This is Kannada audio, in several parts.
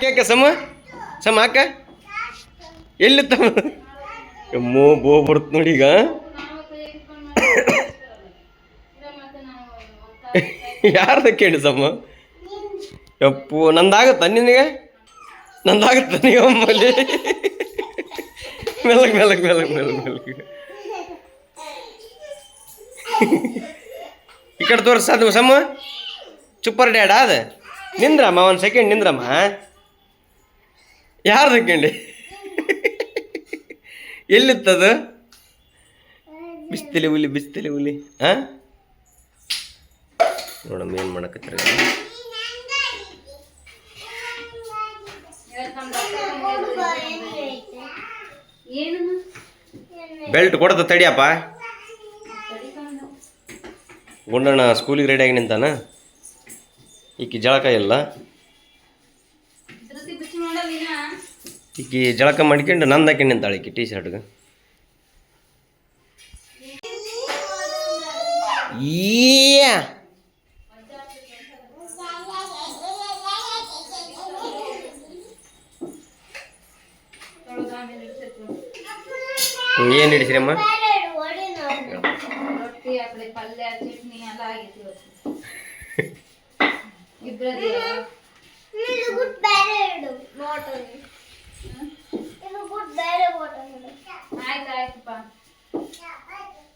ಕೇಕ ಸಮ ಸಮ ಹಾಕ ಎಲ್ಲಿ ತಮ್ಮ ಎಮ್ಮೋ ಬೋ ಬರುತ್ತೆ ನೋಡಿ ಈಗ ಯಾರ್ದ ಕೇಳಿ ಸಮ ಯಪ್ಪು ನಂದಾಗತ್ತ ನಿನಗೆ ನಂದಾಗತ್ತ ನೀವು ಅಮ್ಮಲ್ಲಿ ಮೆಲಕ್ ಮೆಲಕ್ ಮೆಲಕ್ ಮೆಲಕ್ ಮೆಲಕ್ ಈ ಕಡೆ ತೋರಿಸ ಸಮ ಸೂಪರ್ ಡ್ಯಾಡ ಅದ ನಿಂದ್ರಮ್ಮ ಒಂದು ಸೆಕೆಂಡ್ ನಿಂದ್ರಮ್ಮ ಯಾರು ತಕೊಂಡಿ ಎಲ್ಲಿತ್ತದು ಬಿಸ್ತಲೆ ಹುಲಿ ಹಾಂ ನೋಡಮ್ಮ ಏನು ಮಾಡಕತ್ತರ ಬೆಲ್ಟ್ ಕೊಡ್ತ ತಡಿಯಪ್ಪ ಗುಂಡಣ್ಣ ಸ್ಕೂಲಿಗೆ ರೆಡಿ ಆಗಿ ನಿಂತಾನ ಈಕಿ ಜಳಕ ಇಲ್ಲ ಈಕಿ ಜಳಕ ಮಾಡ್ಕೊಂಡು ನಂದು ಹಾಕಿ ನಿಂತಾಳೆ ಈಕಿ ಟೀ ಶರ್ಟ್ಗೆ ಏನು ಹಿಡಿಸ್ರಿ ಅಮ್ಮ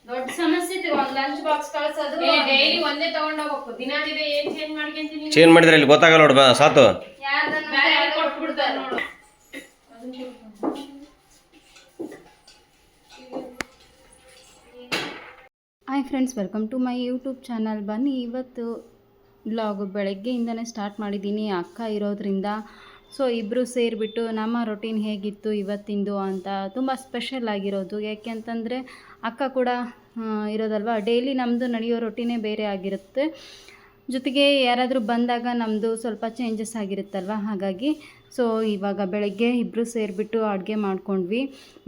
ದೊಡ್ಡ ಸಮಸ್ಯೆ ಒಂದು ಲಂಚ್ ಬಾಕ್ಸ್ ಕಳ್ಸೋದು ಡೈಲಿ ಒಂದೇ ತಗೊಂಡು ಹೋಗ್ಬೇಕು ದಿನ ದಿನ ಏನ್ ಚೇಂಜ್ ಮಾಡ್ಕೊಂತೀನಿ ಚೇಂಜ್ ಮಾಡಿದ್ರೆ ಇಲ್ಲಿ ಗೊತ್ತಾಗಲ್ಲ ನೋಡು ಸಾತು ಕೊಟ್ಬಿಡ್ತಾರೆ ನೋಡು hi friends, welcome to my YouTube channel. ಬನ್ನಿ ಇವತ್ತು ಬ್ಲಾಗ್ ಬೆಳಗ್ಗೆಯಿಂದನೇ ಸ್ಟಾರ್ಟ್ ಮಾಡಿದ್ದೀನಿ ಅಕ್ಕ ಇರೋದ್ರಿಂದ. ಸೊ ಇಬ್ಬರು ಸೇರಿಬಿಟ್ಟು ನಮ್ಮ ರೊಟೀನ್ ಹೇಗಿತ್ತು ಇವತ್ತಿಂದು ಅಂತ ತುಂಬ ಸ್ಪೆಷಲ್ ಆಗಿರೋದು. ಯಾಕೆ ಅಂತಂದರೆ ಅಕ್ಕ ಕೂಡ ಇರೋದಲ್ವ, ಡೈಲಿ ನಮ್ಮದು ನಡೆಯೋ ರೊಟೀನೇ ಬೇರೆ ಆಗಿರುತ್ತೆ. ಜೊತೆಗೆ ಯಾರಾದರೂ ಬಂದಾಗ ನಮ್ಮದು ಸ್ವಲ್ಪ ಚೇಂಜಸ್ ಆಗಿರುತ್ತಲ್ವ, ಹಾಗಾಗಿ ಸೊ ಇವಾಗ ಬೆಳಗ್ಗೆ ಇಬ್ಬರು ಸೇರಿಬಿಟ್ಟು ಅಡುಗೆ ಮಾಡ್ಕೊಂಡ್ವಿ.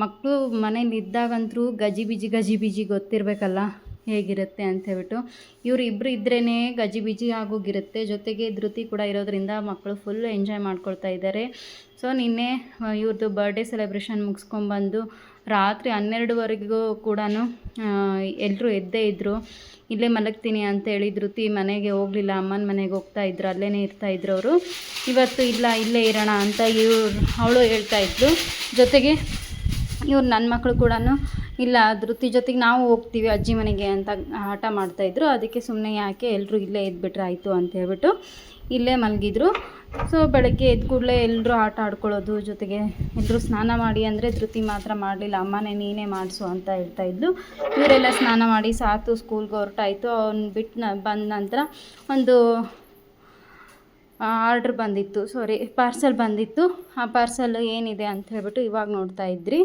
ಮಕ್ಕಳು ಮನೇಲಿ ಇದ್ದಾಗಂತೂ ಗಜಿ ಬಿಜಿ ಗೊತ್ತಿರಬೇಕಲ್ಲ ಹೇಗಿರುತ್ತೆ ಅಂಥೇಳ್ಬಿಟ್ಟು. ಇವರು ಇಬ್ಬರು ಇದ್ರೇ ಗಜಿಬಿಜಿ ಆಗೋಗಿರುತ್ತೆ. ಜೊತೆಗೆ ಧೃತಿ ಕೂಡ ಇರೋದ್ರಿಂದ ಮಕ್ಕಳು ಫುಲ್ ಎಂಜಾಯ್ ಮಾಡ್ಕೊಳ್ತಾ ಇದ್ದಾರೆ. ಸೊ ನಿನ್ನೆ ಇವ್ರದ್ದು ಬರ್ಡೇ ಸೆಲೆಬ್ರೇಷನ್ ಮುಗಿಸ್ಕೊಂಬಂದು ರಾತ್ರಿ 12ವರೆಗೂ ಕೂಡ ಎಲ್ಲರೂ ಎದ್ದೇ ಇದ್ದರು. ಇಲ್ಲೇ ಮಲಗ್ತೀನಿ ಅಂತೇಳಿ ಧೃತಿ ಮನೆಗೆ ಹೋಗಲಿಲ್ಲ, ಅಮ್ಮನ ಮನೆಗೆ ಹೋಗ್ತಾಯಿದ್ರು, ಅಲ್ಲೇ ಇರ್ತಾಯಿದ್ರು ಅವರು. ಇವತ್ತು ಇಲ್ಲ ಇಲ್ಲೇ ಇರೋಣ ಅಂತ ಅವಳು ಹೇಳ್ತಾಯಿದ್ಲು. ಜೊತೆಗೆ ಇವ್ರು ನನ್ನ ಮಕ್ಕಳು ಕೂಡ ಇಲ್ಲ ಧೃತಿ ಜೊತೆಗೆ ನಾವು ಹೋಗ್ತೀವಿ ಅಜ್ಜಿ ಮನೆಗೆ ಅಂತ ಆಟ ಮಾಡ್ತಾಯಿದ್ರು. ಅದಕ್ಕೆ ಸುಮ್ಮನೆ ಯಾಕೆ ಎಲ್ಲರೂ ಇಲ್ಲೇ ಎದ್ಬಿಟ್ರೆ ಆಯಿತು ಅಂತ ಹೇಳ್ಬಿಟ್ಟು ಇಲ್ಲೇ ಮಲಗಿದ್ರು. ಸೊ ಬೆಳಗ್ಗೆ ಎದ್ದ ಕೂಡಲೇ ಎಲ್ಲರೂ ಆಟ ಆಡ್ಕೊಳ್ಳೋದು, ಜೊತೆಗೆ ಎಲ್ಲರೂ ಸ್ನಾನ ಮಾಡಿ ಅಂದರೆ ಧೃತಿ ಮಾತ್ರ ಮಾಡಲಿಲ್ಲ, ಅಮ್ಮನೇ ನೀನೇ ಮಾಡಿಸು ಅಂತ ಹೇಳ್ತಾಯಿದ್ಲು. ಇವರೆಲ್ಲ ಸ್ನಾನ ಮಾಡಿ ಸಾತು ಸ್ಕೂಲ್ಗೆ ಹೊರಟಾಯಿತು. ಅವ್ನು ಬಿಟ್ಟು ಬಂದ ನಂತರ ಒಂದು ಆರ್ಡ್ರ್ ಬಂದಿತ್ತು, ಪಾರ್ಸಲ್ ಬಂದಿತ್ತು. ಆ ಪಾರ್ಸಲ್ ಏನಿದೆ ಅಂತ ಹೇಳ್ಬಿಟ್ಟು ಇವಾಗ ನೋಡ್ತಾ ಇದ್ರಿ.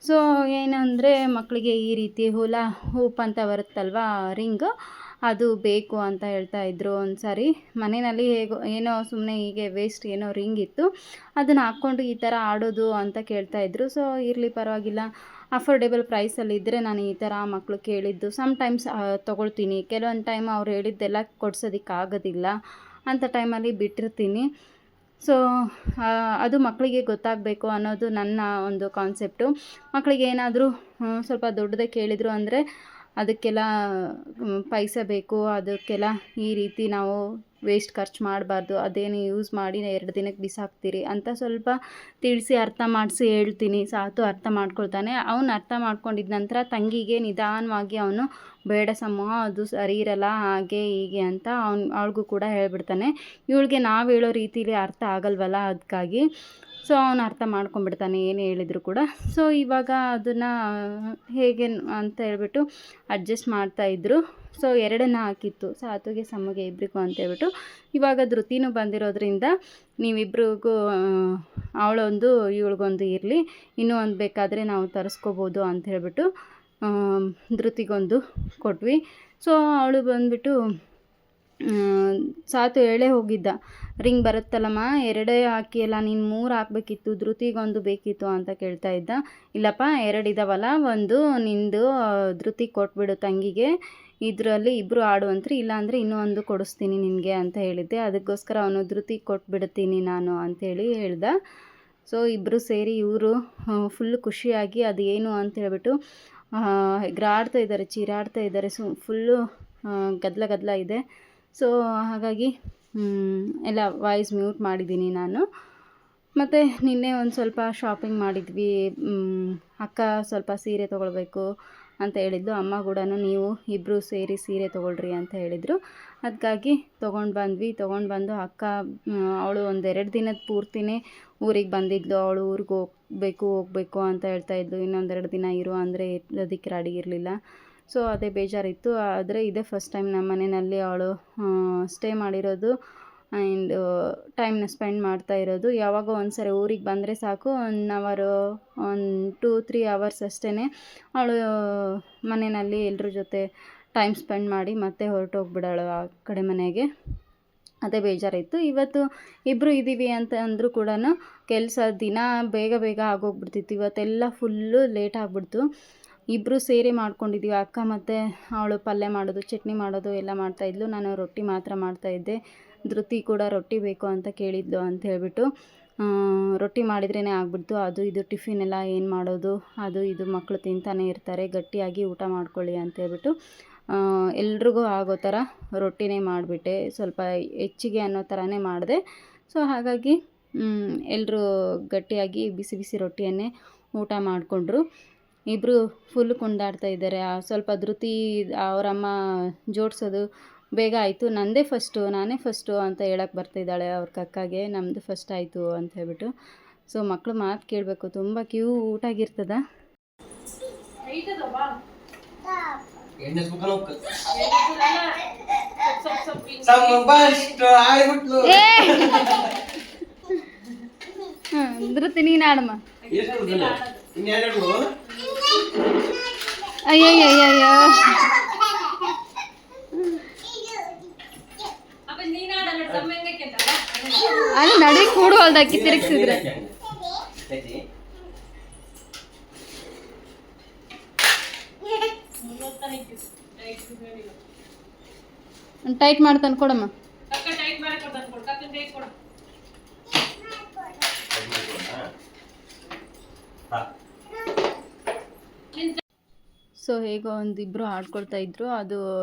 ಸೊ ಏನಂದರೆ ಮಕ್ಕಳಿಗೆ ಈ ರೀತಿ ಹುಲಾ ಹೂಪ್ ಅಂತ ಬರುತ್ತಲ್ವ ರಿಂಗ್, ಅದು ಬೇಕು ಅಂತ ಹೇಳ್ತಾಯಿದ್ರು. ಒಂದು ಸಾರಿ ಮನೆಯಲ್ಲಿ ಏನೋ ಸುಮ್ಮನೆ ಹೀಗೆ ವೇಸ್ಟ್ ಏನೋ ರಿಂಗ್ ಇತ್ತು, ಅದನ್ನು ಹಾಕ್ಕೊಂಡು ಈ ಥರ ಆಡೋದು ಅಂತ ಕೇಳ್ತಾಯಿದ್ರು. ಸೊ ಇರಲಿ ಪರವಾಗಿಲ್ಲ, ಅಫೋರ್ಡೆಬಲ್ ಪ್ರೈಸಲ್ಲಿದ್ದರೆ ನಾನು ಈ ಥರ ಮಕ್ಕಳು ಕೇಳಿದ್ದು ಸಮ್ಟೈಮ್ಸ್ ತೊಗೊಳ್ತೀನಿ. ಕೆಲವೊಂದು ಟೈಮ್ ಅವ್ರು ಹೇಳಿದ್ದೆಲ್ಲ ಕೊಡ್ಸೋದಕ್ಕಾಗೋದಿಲ್ಲ ಅಂಥ ಟೈಮಲ್ಲಿ ಬಿಟ್ಟಿರ್ತೀನಿ. ಸೊ ಅದು ಮಕ್ಕಳಿಗೆ ಗೊತ್ತಾಗಬೇಕು ಅನ್ನೋದು ನನ್ನ ಒಂದು ಕಾನ್ಸೆಪ್ಟು. ಮಕ್ಕಳಿಗೆ ಏನಾದರೂ ಸ್ವಲ್ಪ ದೊಡ್ಡದೇ ಕೇಳಿದರು ಅಂದರೆ ಅದಕ್ಕೆಲ್ಲ ಪೈಸೆ ಬೇಕು, ಅದಕ್ಕೆಲ್ಲ ಈ ರೀತಿ ನಾವು ವೇಸ್ಟ್ ಖರ್ಚು ಮಾಡಬಾರ್ದು, ಅದೇನು ಯೂಸ್ ಮಾಡಿ 2 ದಿನಕ್ಕೆ ಬಿಸಾಕ್ತೀರಿ ಅಂತ ಸ್ವಲ್ಪ ತಿಳಿಸಿ ಅರ್ಥ ಮಾಡಿಸಿ ಹೇಳ್ತೀನಿ. ಸಾತು ಅರ್ಥ ಮಾಡ್ಕೊಳ್ತಾನೆ. ಅವನು ಅರ್ಥ ಮಾಡ್ಕೊಂಡಿದ್ದ ನಂತರ ತಂಗಿಗೆ ನಿಧಾನವಾಗಿ ಅವನು ಬೇಡ ಸಮ ಅದು ಸರಿ ಇರಲ್ಲ ಹಾಗೆ ಹೀಗೆ ಅಂತ ಅವಳಿಗೂ ಕೂಡ ಹೇಳ್ಬಿಡ್ತಾನೆ. ಇವಳಿಗೆ ನಾವು ಹೇಳೋ ರೀತಿಲಿ ಅರ್ಥ ಆಗಲ್ವಲ್ಲ, ಅದಕ್ಕಾಗಿ ಸೊ ಅವನು ಅರ್ಥ ಮಾಡ್ಕೊಂಡ್ಬಿಡ್ತಾನೆ ಏನು ಹೇಳಿದ್ರು ಕೂಡ. ಸೊ ಇವಾಗ ಅದನ್ನು ಹೇಗೆ ಅಂತ ಹೇಳ್ಬಿಟ್ಟು ಅಡ್ಜಸ್ಟ್ ಮಾಡ್ತಾಯಿದ್ರು. ಸೊ 2 ಹಾಕಿತ್ತು, ಸಾತುಗೆ ಸಮ್ಮಗೆ ಇಬ್ಬರಿಗೂ ಅಂತೇಳ್ಬಿಟ್ಟು. ಇವಾಗ ಧೃತಿನೂ ಬಂದಿರೋದ್ರಿಂದ ನೀವಿಬ್ರಿಗೂ ಅವಳೊಂದು ಇವಳಿಗೊಂದು ಇರಲಿ, ಇನ್ನೂ ಒಂದು ಬೇಕಾದರೆ ನಾವು ತರಿಸ್ಕೋಬೋದು ಅಂತ ಹೇಳ್ಬಿಟ್ಟು ಧೃತಿಗೊಂದು ಕೊಟ್ವಿ. ಸೊ ಅವಳು ಬಂದುಬಿಟ್ಟು ಸಾತು ಹೇಳೇ ಹೋಗಿದ್ದ, ರಿಂಗ್ ಬರುತ್ತಲ್ಲಮ್ಮ 2 ಹಾಕಿಯಲ್ಲ, ನೀನು 3 ಹಾಕಬೇಕಿತ್ತು, ಧೃತಿಗೊಂದು ಬೇಕಿತ್ತು ಅಂತ ಕೇಳ್ತಾ ಇದ್ದ. ಇಲ್ಲಪ್ಪ 2 ಇದ್ದಾವಲ್ಲ, ಒಂದು ನಿಂದು ಧೃತಿ ಕೊಟ್ಬಿಡು ತಂಗಿಗೆ, ಇದರಲ್ಲಿ ಇಬ್ಬರು ಆಡುವಂತ್ರಿ, ಇಲ್ಲಾಂದರೆ ಇನ್ನೂ ಒಂದು ಕೊಡಿಸ್ತೀನಿ ನಿನಗೆ ಅಂತ ಹೇಳಿದ್ದೆ. ಅದಕ್ಕೋಸ್ಕರ ಅವನು ಧೃತಿ ಕೊಟ್ಬಿಡ್ತೀನಿ ನಾನು ಅಂಥೇಳಿ ಹೇಳ್ದ. ಸೊ ಇಬ್ಬರು ಸೇರಿ ಇವರು ಫುಲ್ಲು ಖುಷಿಯಾಗಿ ಅದು ಏನು ಅಂತ ಹೇಳ್ಬಿಟ್ಟು ಎಗರಾಡ್ತಾ ಇದ್ದಾರೆ, ಚೀರಾಡ್ತಾ ಇದ್ದಾರೆ. ಫುಲ್ಲು ಗದ್ದಲ ಇದೆ. ಸೊ ಹಾಗಾಗಿ ಎಲ್ಲ ವಾಯ್ಸ್ ಮ್ಯೂಟ್ ಮಾಡಿದ್ದೀನಿ ನಾನು. ಮತ್ತು ನಿನ್ನೆ ಒಂದು ಸ್ವಲ್ಪ ಶಾಪಿಂಗ್ ಮಾಡಿದ್ವಿ. ಅಕ್ಕ ಸ್ವಲ್ಪ ಸೀರೆ ತೊಗೊಳ್ಬೇಕು ಅಂತ ಹೇಳಿದ್ದು, ಅಮ್ಮ ಕೂಡ ನೀವು ಇಬ್ಬರು ಸೇರಿ ಸೀರೆ ತೊಗೊಳ್ರಿ ಅಂತ ಹೇಳಿದರು. ಅದಕ್ಕಾಗಿ ತೊಗೊಂಡು ಬಂದು ಅಕ್ಕ ಅವಳು ಒಂದು 2 ದಿನದ ಪೂರ್ತಿನೇ ಊರಿಗೆ ಬಂದಿದ್ಲು. ಅವಳು ಊರಿಗೆ ಹೋಗಬೇಕು ಅಂತ ಹೇಳ್ತಾಯಿದ್ಲು. ಇನ್ನೊಂದು 2 ದಿನ ಇರು ಅಂದರೆ ಅದಕ್ಕೆ ರೆಡಿ ಇರಲಿಲ್ಲ. ಸೊ ಅದೇ ಬೇಜಾರಿತ್ತು. ಆದರೆ ಇದೇ ಫಸ್ಟ್ ಟೈಮ್ ನಮ್ಮ ಮನೆಯಲ್ಲಿ ಅವಳು ಸ್ಟೇ ಮಾಡಿರೋದು ಆ್ಯಂಡ್ ಟೈಮ್ನ ಸ್ಪೆಂಡ್ ಮಾಡ್ತಾ ಇರೋದು. ಯಾವಾಗೋ ಒಂದು ಸರಿ ಊರಿಗೆ ಬಂದರೆ ಸಾಕು, 1 ಅವರು 2-3 ಅವರ್ಸ್ ಅಷ್ಟೇ ಅವಳು ಮನೆಯಲ್ಲಿ ಎಲ್ಲರ ಜೊತೆ ಟೈಮ್ ಸ್ಪೆಂಡ್ ಮಾಡಿ ಮತ್ತೆ ಹೊರಟೋಗ್ಬಿಡೋಳು ಆ ಕಡೆ ಮನೆಗೆ. ಅದೇ ಬೇಜಾರಿತ್ತು. ಇವತ್ತು ಇಬ್ಬರು ಇದ್ದೀವಿ ಅಂತ ಅಂದರೂ ಕೂಡ ಕೆಲಸ ದಿನ ಬೇಗ ಆಗೋಗ್ಬಿಡ್ತಿತ್ತು. ಇವತ್ತೆಲ್ಲ ಫುಲ್ಲು ಲೇಟ್ ಆಗಿಬಿಡ್ತು. ಇಬ್ಬರು ಸೇರಿ ಮಾಡ್ಕೊಂಡಿದ್ದೀವಿ. ಅಕ್ಕ ಮತ್ತು ಅವಳು ಪಲ್ಯ ಮಾಡೋದು, ಚಟ್ನಿ ಮಾಡೋದು ಎಲ್ಲ ಮಾಡ್ತಾಯಿದ್ಲು. ನಾನು ರೊಟ್ಟಿ ಮಾತ್ರ ಮಾಡ್ತಾಯಿದ್ದೆ. ಧೃತಿ ಕೂಡ ರೊಟ್ಟಿ ಬೇಕು ಅಂತ ಕೇಳಿದ್ಲು ಅಂತ ಹೇಳ್ಬಿಟ್ಟು ರೊಟ್ಟಿ ಮಾಡಿದ್ರೇ ಆಗಿಬಿಡ್ತು. ಅದು ಇದು ಟಿಫಿನ್ ಎಲ್ಲ ಏನು ಮಾಡೋದು, ಅದು ಇದು ಮಕ್ಕಳು ತಿಂತಾನೆ ಇರ್ತಾರೆ, ಗಟ್ಟಿಯಾಗಿ ಊಟ ಮಾಡ್ಕೊಳ್ಳಿ ಅಂತ ಹೇಳ್ಬಿಟ್ಟು ಎಲ್ರಿಗೂ ಆಗೋ ಥರ ರೊಟ್ಟಿನೇ ಮಾಡಿಬಿಟ್ಟೆ. ಸ್ವಲ್ಪ ಹೆಚ್ಚಿಗೆ ಅನ್ನೋ ಥರನೇ ಮಾಡಿದೆ. ಸೊ ಹಾಗಾಗಿ ಎಲ್ಲರೂ ಗಟ್ಟಿಯಾಗಿ ಬಿಸಿ ರೊಟ್ಟಿಯನ್ನೇ ಊಟ ಮಾಡಿಕೊಂಡ್ರು. ಇಬ್ಬರು ಫುಲ್ ಕುಣಿದಾಡ್ತಾ ಇದ್ದಾರೆ. ಸ್ವಲ್ಪ ಧೃತಿ ಅವರಮ್ಮ ಜೋಡಿಸೋದು ಬೇಗ ಆಯಿತು. ನಾನೇ ಫಸ್ಟು ಅಂತ ಹೇಳಕ್ಕೆ ಬರ್ತಿದ್ದಾಳೆ ಅವ್ರ ಕಕ್ಕಾಗೆ, ನಮ್ಮದು ಫಸ್ಟ್ ಆಯಿತು ಅಂತ ಹೇಳ್ಬಿಟ್ಟು. ಸೊ ಮಕ್ಕಳು ಮಾತು ಕೇಳಬೇಕು, ತುಂಬ ಕ್ಯೂಟಾಗಿರ್ತದ. ಧೃತಿ ನೀನು ಆಡಮ್ಮ. ಅಯ್ಯಯ್ಯಯ್ಯಯ್ಯೋ ಅದು ನಡಿ ಕೂಡು ಅಲ್ದಾಕಿ ತಿರುಗಿಸಿದ್ರೆ ಟೈಟ್ ಮಾಡ್ತಾನೆ ಕೊಡಮ್ಮ. ಸೊ ಹೇಗೋ ಒಂದಿಬ್ಬರು ಆಡ್ಕೊಳ್ತಾ ಇದ್ರು. ಅದು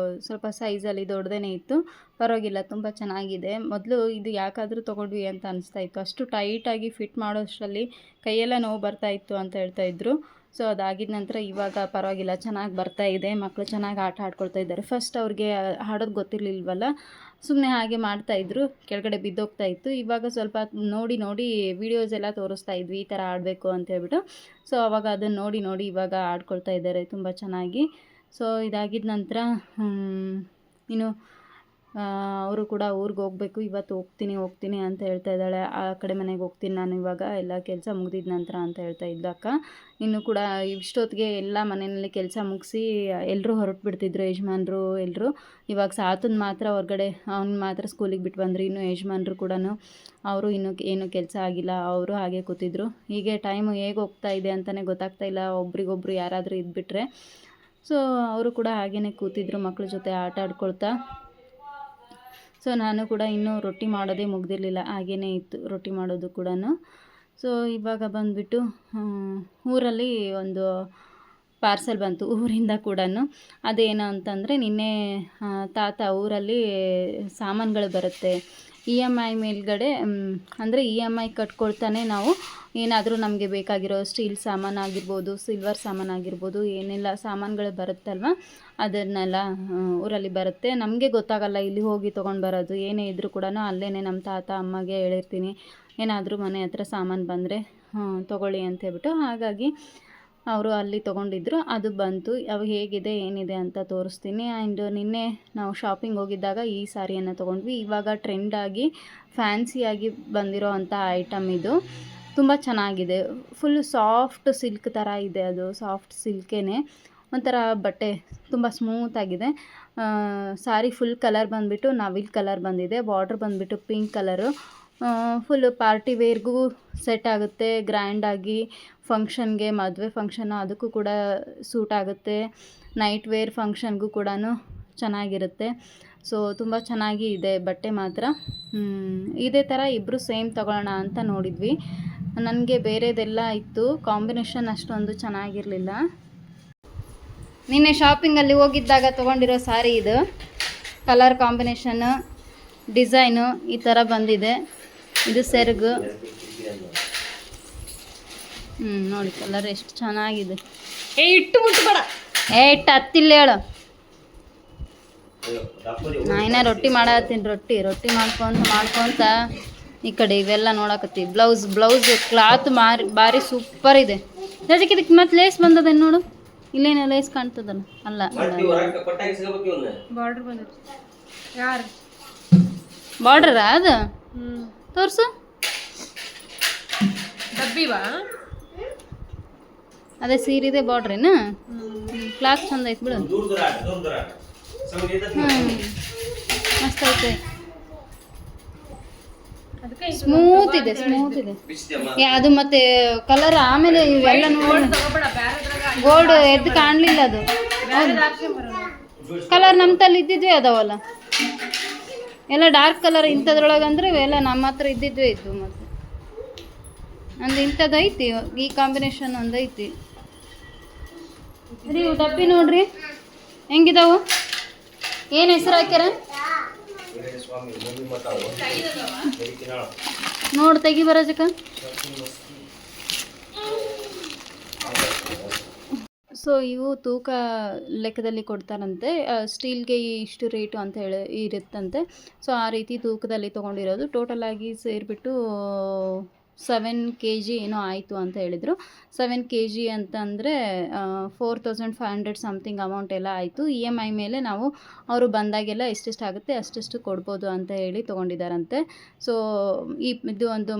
ಸ್ವಲ್ಪ ಸೈಜಲ್ಲಿ ದೊಡ್ಡದೇ ಇತ್ತು, ಪರವಾಗಿಲ್ಲ, ತುಂಬ ಚೆನ್ನಾಗಿದೆ. ಮೊದಲು ಇದು ಯಾಕಾದರೂ ತೊಗೊಂಡ್ವಿ ಅಂತ ಅನಿಸ್ತಾ ಇತ್ತು. ಅಷ್ಟು ಟೈಟಾಗಿ ಫಿಟ್ ಮಾಡೋಷ್ಟರಲ್ಲಿ ಕೈಯೆಲ್ಲ ನೋವು ಬರ್ತಾಯಿತ್ತು ಅಂತ ಹೇಳ್ತಾಯಿದ್ರು. ಸೊ ಅದಾಗಿದ ನಂತರ ಇವಾಗ ಪರವಾಗಿಲ್ಲ, ಚೆನ್ನಾಗಿ ಬರ್ತಾಯಿದೆ. ಮಕ್ಕಳು ಚೆನ್ನಾಗಿ ಆಟ ಆಡ್ಕೊಳ್ತಾ ಇದ್ದಾರೆ. ಫಸ್ಟ್ ಅವ್ರಿಗೆ ಆಡೋದು ಗೊತ್ತಿರಲಿಲ್ವಲ್ಲ, ಸುಮ್ಮನೆ ಹಾಗೆ ಮಾಡ್ತಾಯಿದ್ರು, ಕೆಳಗಡೆ ಬಿದ್ದೋಗ್ತಾ ಇತ್ತು. ಇವಾಗ ಸ್ವಲ್ಪ ನೋಡಿ ವೀಡಿಯೋಸ್ ಎಲ್ಲ ತೋರಿಸ್ತಾ ಇದ್ವಿ, ಈ ಥರ ಆಡಬೇಕು ಅಂತ ಹೇಳ್ಬಿಟ್ಟು. ಸೊ ಅವಾಗ ಅದನ್ನು ನೋಡಿ ಇವಾಗ ಆಡ್ಕೊಳ್ತಾ ಇದ್ದಾರೆ ತುಂಬ ಚೆನ್ನಾಗಿ. ಸೊ ಇದಾಗಿದ ನಂತರ ಇನ್ನು ಅವರು ಕೂಡ ಊರಿಗೆ ಹೋಗಬೇಕು. ಇವತ್ತು ಹೋಗ್ತೀನಿ ಅಂತ ಹೇಳ್ತಾ ಇದ್ದಾಳೆ. ಆ ಕಡೆ ಮನೆಗೆ ಹೋಗ್ತೀನಿ ನಾನು ಇವಾಗ, ಎಲ್ಲ ಕೆಲಸ ಮುಗಿದಿದ ನಂತರ ಅಂತ ಹೇಳ್ತಾ ಇದ್ದ ಅಕ್ಕ. ಇನ್ನು ಕೂಡ ಇಷ್ಟೊತ್ತಿಗೆ ಎಲ್ಲ ಮನೆಯಲ್ಲಿ ಕೆಲಸ ಮುಗಿಸಿ ಎಲ್ಲರೂ ಹೊರಟುಬಿಡ್ತಿದ್ರು, ಯಜಮಾನ್ರು ಎಲ್ಲರೂ. ಇವಾಗ ಸಾತನ್ ಮಾತ್ರ ಹೊರಗಡೆ, ಅವ್ನು ಮಾತ್ರ ಸ್ಕೂಲಿಗೆ ಬಿಟ್ಟು ಬಂದರು. ಇನ್ನು ಯಜಮಾನ್ರು ಕೂಡ ಅವರು ಇನ್ನೂ ಏನು ಕೆಲಸ ಆಗಿಲ್ಲ, ಅವರು ಹಾಗೆ ಕೂತಿದ್ರು. ಹೀಗೆ ಟೈಮು ಹೇಗೆ ಹೋಗ್ತಾ ಇದೆ ಅಂತಲೇ ಗೊತ್ತಾಗ್ತಾ ಇಲ್ಲ, ಒಬ್ರಿಗೊಬ್ರು ಯಾರಾದರೂ ಇದ್ಬಿಟ್ರೆ. ಸೊ ಅವರು ಕೂಡ ಹಾಗೇ ಕೂತಿದ್ರು ಮಕ್ಕಳ ಜೊತೆ ಆಟ ಆಡ್ಕೊಳ್ತಾ. ಸೊ ನಾನು ಕೂಡ ಇನ್ನೂ ರೊಟ್ಟಿ ಮಾಡೋದೇ ಮುಗ್ದಿರಲಿಲ್ಲ, ಹಾಗೇ ಇತ್ತು ರೊಟ್ಟಿ ಮಾಡೋದು ಕೂಡ. ಸೊ ಇವಾಗ ಬಂದುಬಿಟ್ಟು ಊರಲ್ಲಿ ಒಂದು ಪಾರ್ಸೆಲ್ ಬಂತು ಊರಿಂದ ಕೂಡ. ಅದೇನು ಅಂತಂದರೆ ನಿನ್ನೆ ತಾತ ಊರಲ್ಲಿ ಸಾಮಾನುಗಳು ಬರುತ್ತೆ EMI ಮೇಲ್ಗಡೆ, ಅಂದರೆ EMI ಕಟ್ಕೊಳ್ತಾನೆ ನಾವು ಏನಾದರೂ ನಮಗೆ ಬೇಕಾಗಿರೋ ಸ್ಟೀಲ್ ಸಾಮಾನು ಆಗಿರ್ಬೋದು, ಸಿಲ್ವರ್ ಸಾಮಾನು ಆಗಿರ್ಬೋದು, ಏನೆಲ್ಲ ಸಾಮಾನುಗಳು ಬರುತ್ತಲ್ವ ಅದನ್ನೆಲ್ಲ ಊರಲ್ಲಿ ಬರುತ್ತೆ. ನಮಗೆ ಗೊತ್ತಾಗಲ್ಲ ಇಲ್ಲಿ ಹೋಗಿ ತೊಗೊಂಡು ಬರೋದು. ಏನೇ ಇದ್ದರೂ ಕೂಡ ಅಲ್ಲೇ ನಮ್ಮ ತಾತ ಅಮ್ಮಗೆ ಹೇಳಿರ್ತೀನಿ, ಏನಾದರೂ ಮನೆ ಹತ್ರ ಸಾಮಾನು ಬಂದರೆ ತೊಗೊಳ್ಳಿ ಅಂತ ಹೇಳ್ಬಿಟ್ಟು. ಹಾಗಾಗಿ ಅವರು ಅಲ್ಲಿ ತೊಗೊಂಡಿದ್ರು, ಅದು ಬಂತು. ಅವು ಹೇಗಿದೆ ಏನಿದೆ ಅಂತ ತೋರಿಸ್ತೀನಿ. ಆ್ಯಂಡ್ ನಿನ್ನೆ ನಾವು ಶಾಪಿಂಗ್ ಹೋಗಿದ್ದಾಗ ಈ ಸಾರಿಯನ್ನು ತೊಗೊಂಡ್ವಿ. ಇವಾಗ ಟ್ರೆಂಡಾಗಿ ಫ್ಯಾನ್ಸಿಯಾಗಿ ಬಂದಿರೋ ಅಂಥ ಐಟಮ್ ಇದು. ತುಂಬ ಚೆನ್ನಾಗಿದೆ, ಫುಲ್ ಸಾಫ್ಟ್ ಸಿಲ್ಕ್ ಥರ ಇದೆ. ಅದು ಸಾಫ್ಟ್ ಸಿಲ್ಕೇನೆ, ಒಂಥರ ಬಟ್ಟೆ ತುಂಬ ಸ್ಮೂತಾಗಿದೆ. ಸಾರಿ ಫುಲ್ ಕಲರ್ ಬಂದುಬಿಟ್ಟು ನವಿಲ್ ಕಲರ್ ಬಂದಿದೆ, ಬಾರ್ಡ್ರ್ ಬಂದುಬಿಟ್ಟು ಪಿಂಕ್ ಕಲರು. ಫುಲ್ಲು ಪಾರ್ಟಿ ವೇರ್ಗೂ ಸೆಟ್ ಆಗುತ್ತೆ, ಗ್ರ್ಯಾಂಡಾಗಿ ಫಂಕ್ಷನ್ಗೆ, ಮದುವೆ ಫಂಕ್ಷನ್ ಅದಕ್ಕೂ ಕೂಡ ಸೂಟ್ ಆಗುತ್ತೆ. ನೈಟ್ ವೇರ್ ಫಂಕ್ಷನ್ಗೂ ಕೂಡ ಚೆನ್ನಾಗಿರುತ್ತೆ. ಸೊ ತುಂಬ ಚೆನ್ನಾಗಿ ಇದೆ ಬಟ್ಟೆ ಮಾತ್ರ. ಇದೇ ಥರ ಇಬ್ಬರು ಸೇಮ್ ತೊಗೊಳ್ಳೋಣ ಅಂತ ನೋಡಿದ್ವಿ. ನನಗೆ ಬೇರೆದೆಲ್ಲ ಇತ್ತು, ಕಾಂಬಿನೇಷನ್ ಅಷ್ಟೊಂದು ಚೆನ್ನಾಗಿರಲಿಲ್ಲ. ನಿನ್ನೆ ಶಾಪಿಂಗಲ್ಲಿ ಹೋಗಿದ್ದಾಗ ತೊಗೊಂಡಿರೋ ಸ್ಯಾರಿ ಇದು. ಕಲರ್ ಕಾಂಬಿನೇಷನ್ನು, ಡಿಸೈನು ಈ ಥರ ಬಂದಿದೆ. ಇದು ಸೆರಗು. ನೋಡಿ ಕಲರ್ ಎಷ್ಟು ಚೆನ್ನಾಗಿದೆ. ಇಟ್ಟು ಮುಟ್ಬೇಡ, ಇಟ್ಟು ಹತ್ತಿಲ್ಲ ಹೇಳು. ನಾಯಿನ ರೊಟ್ಟಿ ಮಾಡತ್ತೀನಿ. ರೊಟ್ಟಿ ಮಾಡ್ಕೊತ ಈ ಕಡೆ ಇವೆಲ್ಲ ನೋಡಕತ್ತೀವಿ. ಬ್ಲೌಸ್ ಕ್ಲಾತ್ ಭಾರಿ ಸೂಪರ್ ಇದೆ. ಅದಕ್ಕೆ ಇದಕ್ಕೆ ಮತ್ತೆ ಲೇಸ್ ಬಂದದೇನು ನೋಡು. ಇಲ್ಲೇನೋ ಲೇಸ್ ಕಾಣ್ತದಲ್ಲ. ಅಲ್ಲ ಬಾರ್ಡರ್ ಬಂದಿತ್ತು. ಯಾರು ಬಾರ್ಡರಾ ಅದು? ತೋರಿಸು. ಡಬ್ಬಿವಾ? ಅದೇ ಸೀರಿದೆ ಬಾರ್ಡ್ರೇನು? ಕ್ಲಾತ್ ಚಂದ ಐತೆ ಬಿಡು. ಮಸ್ತ್ ಐತೆ. ಸ್ಮೂತ್ ಇದೆ. ಅದು ಮತ್ತೆ ಕಲರ್ ಆಮೇಲೆ ಇವೆಲ್ಲ ನೋಡಿ ಗೋಲ್ಡ್ ಎದ್ದು ಕಾಣಲಿಲ್ಲ. ಅದು ಕಲರ್ ನಮ್ಮ ತಲ್ಲಿ ಇದ್ದಿದ್ವೇ ಅದಾವಲ್ಲ ಎಲ್ಲ ಡಾರ್ಕ್ ಕಲರ್. ಇಂಥದ್ರೊಳಗೆ ಅಂದರೆ ಇವೆಲ್ಲ ನಮ್ಮ ಹತ್ರ ಇದ್ದಿದ್ವೇ ಇದ್ವು. ಮತ್ತು ಒಂದು ಇಂಥದ್ದು ಐತಿ, ಈ ಕಾಂಬಿನೇಷನ್ ಒಂದು ಐತಿ. ರೀ ಡಬ್ಬಿ ನೋಡ್ರಿ ಹೆಂಗಿದಾವು. ಏನು ಹೆಸರು ಹಾಕ್ಯಾರ ನೋಡಿ, ತೆಗಿ ಬರೋಜಕ್ಕ. ಸೊ ಇವು ತೂಕ ಲೆಕ್ಕದಲ್ಲಿ ಕೊಡ್ತಾರಂತೆ. ಸ್ಟೀಲ್ಗೆ ಇಷ್ಟು ರೇಟು ಅಂತ ಹೇಳಿ ಇರುತ್ತಂತೆ. ಸೊ ಆ ರೀತಿ ತೂಕದಲ್ಲಿ ತೊಗೊಂಡಿರೋದು. ಟೋಟಲಾಗಿ ಸೇರಿಬಿಟ್ಟು 7 kg ಏನೋ ಆಯಿತು ಅಂತ ಹೇಳಿದರು. 7 kg ಅಂತಂದರೆ 4500 ಸಮಥಿಂಗ್ ಅಮೌಂಟ್ ಎಲ್ಲ ಆಯಿತು. EMI ಮೇಲೆ ನಾವು ಅವರು ಬಂದಾಗೆಲ್ಲ ಎಷ್ಟೆಷ್ಟು ಆಗುತ್ತೆ ಅಷ್ಟೆಷ್ಟು ಕೊಡ್ಬೋದು ಅಂತ ಹೇಳಿ ತೊಗೊಂಡಿದ್ದಾರಂತೆ. ಸೊ ಇದು ಒಂದು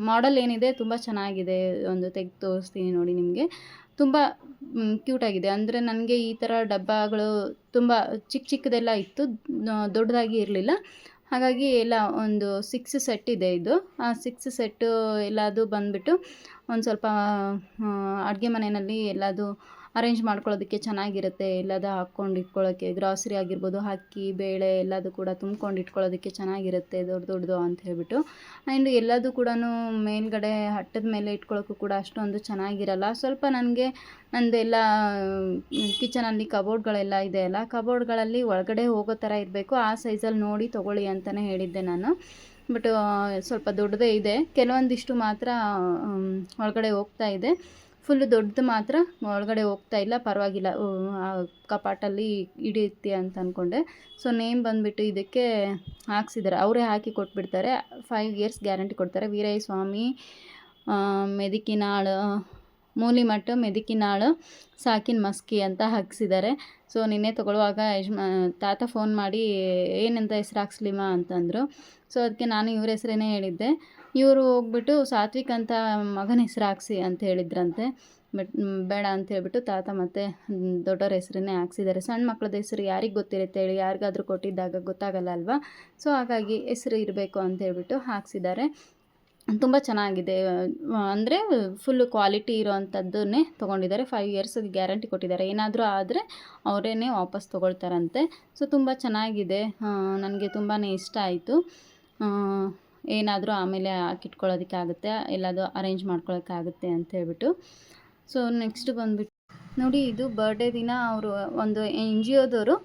ಮಾಡೆಲ್ ಏನಿದೆ ತುಂಬ ಚೆನ್ನಾಗಿದೆ. ಒಂದು ತೆಗೆದು ತೋರಿಸ್ತೀನಿ ನೋಡಿ ನಿಮಗೆ. ತುಂಬ ಕ್ಯೂಟಾಗಿದೆ. ಅಂದರೆ ನನಗೆ ಈ ಥರ ಡಬ್ಬಗಳು ತುಂಬ ಚಿಕ್ಕದೆಲ್ಲ ಇತ್ತು, ದೊಡ್ಡದಾಗಿ ಇರಲಿಲ್ಲ. ಹಾಗಾಗಿ ಎಲ್ಲ ಒಂದು 6 ಸೆಟ್ ಇದೆ ಇದು. ಆ 6 ಸೆಟ್ಟು ಎಲ್ಲದು ಬಂದುಬಿಟ್ಟು ಒಂದು ಸ್ವಲ್ಪ ಅಡುಗೆ ಮನೆಯಲ್ಲಿ ಎಲ್ಲದು ಅರೇಂಜ್ ಮಾಡ್ಕೊಳ್ಳೋದಕ್ಕೆ ಚೆನ್ನಾಗಿರುತ್ತೆ. ಎಲ್ಲದು ಹಾಕ್ಕೊಂಡು ಇಟ್ಕೊಳ್ಳೋಕ್ಕೆ, ಗ್ರಾಸರಿ ಆಗಿರ್ಬೋದು, ಅಕ್ಕಿ ಬೇಳೆ ಎಲ್ಲದು ಕೂಡ ತುಂಬ್ಕೊಂಡು ಇಟ್ಕೊಳ್ಳೋದಕ್ಕೆ ಚೆನ್ನಾಗಿರುತ್ತೆ ದೊಡ್ಡದು ಅಂತ ಹೇಳ್ಬಿಟ್ಟು. ಆ್ಯಂಡ್ ಎಲ್ಲದು ಕೂಡ ಮೇಲ್ಗಡೆ ಹಟ್ಟದ ಮೇಲೆ ಇಟ್ಕೊಳ್ಳೋಕ್ಕೂ ಕೂಡ ಅಷ್ಟೊಂದು ಚೆನ್ನಾಗಿರಲ್ಲ. ಸ್ವಲ್ಪ ನನಗೆ ನಂದೆಲ್ಲ ಕಿಚನಲ್ಲಿ ಕಬೋರ್ಡ್ಗಳೆಲ್ಲ ಇದೆ ಅಲ್ಲ, ಕಬೋರ್ಡ್ಗಳಲ್ಲಿ ಒಳಗಡೆ ಹೋಗೋ ಥರ ಇರಬೇಕು. ಆ ಸೈಜಲ್ಲಿ ನೋಡಿ ತೊಗೊಳ್ಳಿ ಅಂತಲೇ ಹೇಳಿದ್ದೆ ನಾನು. ಬಟ್ ಸ್ವಲ್ಪ ದೊಡ್ಡದೇ ಇದೆ. ಕೆಲವೊಂದಿಷ್ಟು ಮಾತ್ರ ಒಳಗಡೆ ಹೋಗ್ತಾ ಇದೆ. ಫುಲ್ಲು ದೊಡ್ಡದು ಮಾತ್ರ ಒಳಗಡೆ ಹೋಗ್ತಾ ಇಲ್ಲ. ಪರವಾಗಿಲ್ಲ, ಕಪಾಟಲ್ಲಿ ಹಿಡಿಯುತ್ತೆ ಅಂತ ಅಂದ್ಕೊಂಡೆ. ಸೊ ನೇಮ್ ಬಂದುಬಿಟ್ಟು ಇದಕ್ಕೆ ಹಾಕ್ಸಿದ್ದಾರೆ, ಅವರೇ ಹಾಕಿ ಕೊಟ್ಬಿಡ್ತಾರೆ. 5 years ಗ್ಯಾರಂಟಿ ಕೊಡ್ತಾರೆ. ವೀರಯ್ಯ ಸ್ವಾಮಿ ಮೆದಿಕಿನಾಳು ಮೂಲಿಮಠ ಮೆದಿಕಿನಾಳು ಸಾಕಿನ ಮಸ್ಕಿ ಅಂತ ಹಾಕ್ಸಿದ್ದಾರೆ. ಸೊ ನಿನ್ನೆ ತೊಗೊಳ್ಳುವಾಗ ತಾತ ಫೋನ್ ಮಾಡಿ ಏನಂತ ಹೆಸ್ರು ಹಾಕ್ಸ್ಲಿಮ್ಮ ಅಂತಂದರು. ಸೊ ಅದಕ್ಕೆ ನಾನು ಇವ್ರ ಹೆಸ್ರೇ ಹೇಳಿದ್ದೆ. ಇವರು ಹೋಗ್ಬಿಟ್ಟು ಸಾತ್ವಿಕ್ ಅಂತ ಮಗನ ಹೆಸ್ರು ಹಾಕ್ಸಿ ಅಂತ ಹೇಳಿದ್ರಂತೆ. ಬಟ್ ಬೇಡ ಅಂತ ಹೇಳ್ಬಿಟ್ಟು ತಾತ ಮತ್ತು ದೊಡ್ಡವ್ರ ಹೆಸ್ರನ್ನೇ ಹಾಕ್ಸಿದ್ದಾರೆ. ಸಣ್ಣ ಮಕ್ಳದ್ದು ಹೆಸ್ರು ಯಾರಿಗೆ ಗೊತ್ತಿರುತ್ತೆ ಹೇಳಿ, ಯಾರಿಗಾದ್ರೂ ಕೊಟ್ಟಿದ್ದಾಗ ಗೊತ್ತಾಗಲ್ಲ ಅಲ್ವಾ. ಸೊ ಹಾಗಾಗಿ ಹೆಸ್ರು ಇರಬೇಕು ಅಂತ ಹೇಳ್ಬಿಟ್ಟು ಹಾಕ್ಸಿದ್ದಾರೆ. ತುಂಬ ಚೆನ್ನಾಗಿದೆ. ಅಂದರೆ ಫುಲ್ಲು ಕ್ವಾಲಿಟಿ ಇರೋವಂಥದ್ದನ್ನೇ ತೊಗೊಂಡಿದ್ದಾರೆ. 5 years ಗ್ಯಾರಂಟಿ ಕೊಟ್ಟಿದ್ದಾರೆ. ಏನಾದರೂ ಆದರೆ ಅವರೇ ವಾಪಸ್ ತೊಗೊಳ್ತಾರಂತೆ. ಸೊ ತುಂಬ ಚೆನ್ನಾಗಿದೆ. ನನಗೆ ತುಂಬಾ ಇಷ್ಟ ಆಯಿತು. ಏನಾದರೂ ಆಮೇಲೆ ಹಾಕಿಟ್ಕೊಳ್ಳೋದಕ್ಕೆ ಆಗುತ್ತೆ, ಎಲ್ಲದು ಅರೇಂಜ್ ಮಾಡ್ಕೊಳ್ಳೋಕ್ಕಾಗುತ್ತೆ ಅಂತ ಹೇಳ್ಬಿಟ್ಟು. ಸೊ ನೆಕ್ಸ್ಟ್ ಬಂದುಬಿಟ್ಟು ನೋಡಿ, ಇದು ಬರ್ಡೇ ದಿನ ಅವರು ಒಂದು NGOದವರು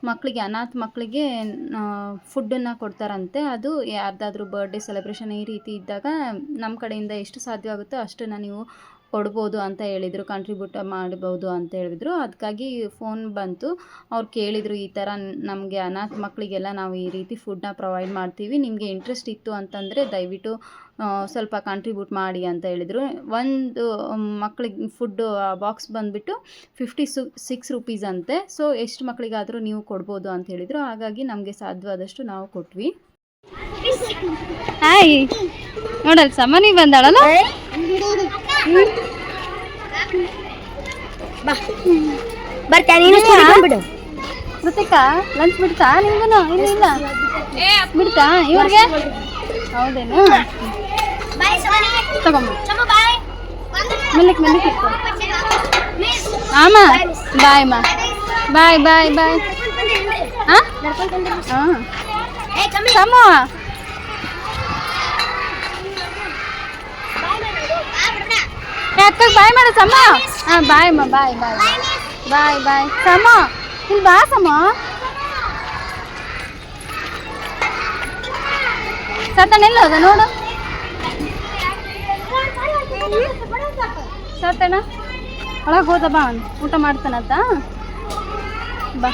ಮಕ್ಕಳಿಗೆ, ಅನಾಥ ಮಕ್ಕಳಿಗೆ ಫುಡ್ಡನ್ನು ಕೊಡ್ತಾರಂತೆ. ಅದು ಯಾರ್ದಾದ್ರೂ ಬರ್ಡೇ ಸೆಲೆಬ್ರೇಷನ್ ಈ ರೀತಿ ಇದ್ದಾಗ ನಮ್ಮ ಕಡೆಯಿಂದ ಎಷ್ಟು ಸಾಧ್ಯವಾಗುತ್ತೋ ಅಷ್ಟನ್ನು ನೀವು ಕೊಡ್ಬೋದು ಅಂತ ಹೇಳಿದರು, ಕಾಂಟ್ರಿಬ್ಯೂಟ್ ಮಾಡ್ಬೋದು ಅಂತ ಹೇಳಿದರು. ಅದಕ್ಕಾಗಿ ಫೋನ್ ಬಂತು. ಅವ್ರು ಕೇಳಿದರು, ಈ ಥರ ನಮಗೆ ಅನಾಥ ಮಕ್ಕಳಿಗೆಲ್ಲ ನಾವು ಈ ರೀತಿ ಫುಡ್ನ ಪ್ರೊವೈಡ್ ಮಾಡ್ತೀವಿ, ನಿಮಗೆ ಇಂಟ್ರೆಸ್ಟ್ ಇತ್ತು ಅಂತಂದರೆ ದಯವಿಟ್ಟು ಸ್ವಲ್ಪ ಕಾಂಟ್ರಿಬ್ಯೂಟ್ ಮಾಡಿ ಅಂತ ಹೇಳಿದರು. ಒಂದು ಮಕ್ಕಳಿಗೆ ಫುಡ್ಡು ಬಾಕ್ಸ್ ಬಂದುಬಿಟ್ಟು 56 rupees ಅಂತೆ. ಸೊ ಎಷ್ಟು ಮಕ್ಕಳಿಗಾದರೂ ನೀವು ಕೊಡ್ಬೋದು ಅಂತ ಹೇಳಿದರು. ಹಾಗಾಗಿ ನಮಗೆ ಸಾಧ್ಯವಾದಷ್ಟು ನಾವು ಕೊಟ್ವಿ. ಹಾಯ್ ನೋಡಲ್ ಸಮನಿ ಬಂದಾಳಲ್ಲ. ಕೃತಿಕಾ ಲಂಚ್ ಬಿಡ್ತಾ ನಿಮ್ಗೂ? ಇಲ್ಲ ಬಿಡ್ತಾ ಇವ್ರಿಗೆ? ಹೌದೇನು? ತಗೊಂಬ ಮೆಲ್ಲಿಕ್ ಇಟ್ಕೊ. ಆಮ ಬಾಯ್ ಬಾಯ್ ಬಾಯ್ ಬಾಯ್ ಬಾಯ್. ಸಮ ಅಕ್ಕಗೆ ಬಾಯ್ ಮಾಡು ಸಮ. ಹಾಂ ಬಾಯ್ ಅಮ್ಮ, ಬಾಯ್ ಬಾಯ್ ಬಾಯ್ ಬಾಯ್ ಸಮ. ಇಲ್ಲಿ ಬಾ ಸಮ. ಸತಣ ಎಲ್ಲ ಹೋದ ನೋಡು. ಸತಣ ಒಳಗೆ ಹೋದ ಬಾ, ಅವನು ಊಟ ಮಾಡ್ತಾನಂತ. ಬಾ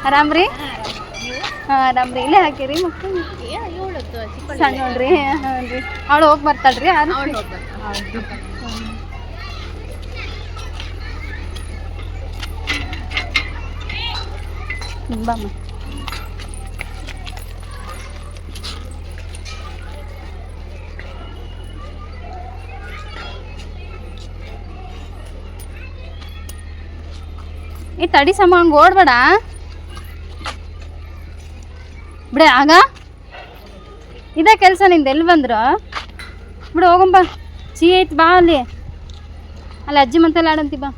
ಆರಾಮ್ರಿ? ಹಾಂ ಆರಾಮ್ರಿ. ಇಲ್ಲೇ ಹಾಕಿರಿ ಮಕ್ಕಳು ಸಣ್ಣ ನೋಡ್ರಿ. ಹಾಂ ರೀ, ಅವಳು ಹೋಗಿ ಬರ್ತಾಳ್ರಿ. ಹೌದು. ಬಾಮ್ಮ. ಈ ತಡಿ ಸಮ, ಹಂಗೆ ಓಡ್ಬೇಡ ಬಿಡೆ. ಆಗ ಇದೇ ಕೆಲಸ ನಿಂದು. ಎಲ್ಲಿ ಬಂದ್ರು ಬಿಡು, ಹೋಗಂಬ. ಚೀ ಐತಿ ಬಾ. ಅಲ್ಲಿ ಅಜ್ಜಿ ಮಂತೆಲ್ಲ ಆಡಂತಿ ಬಾ.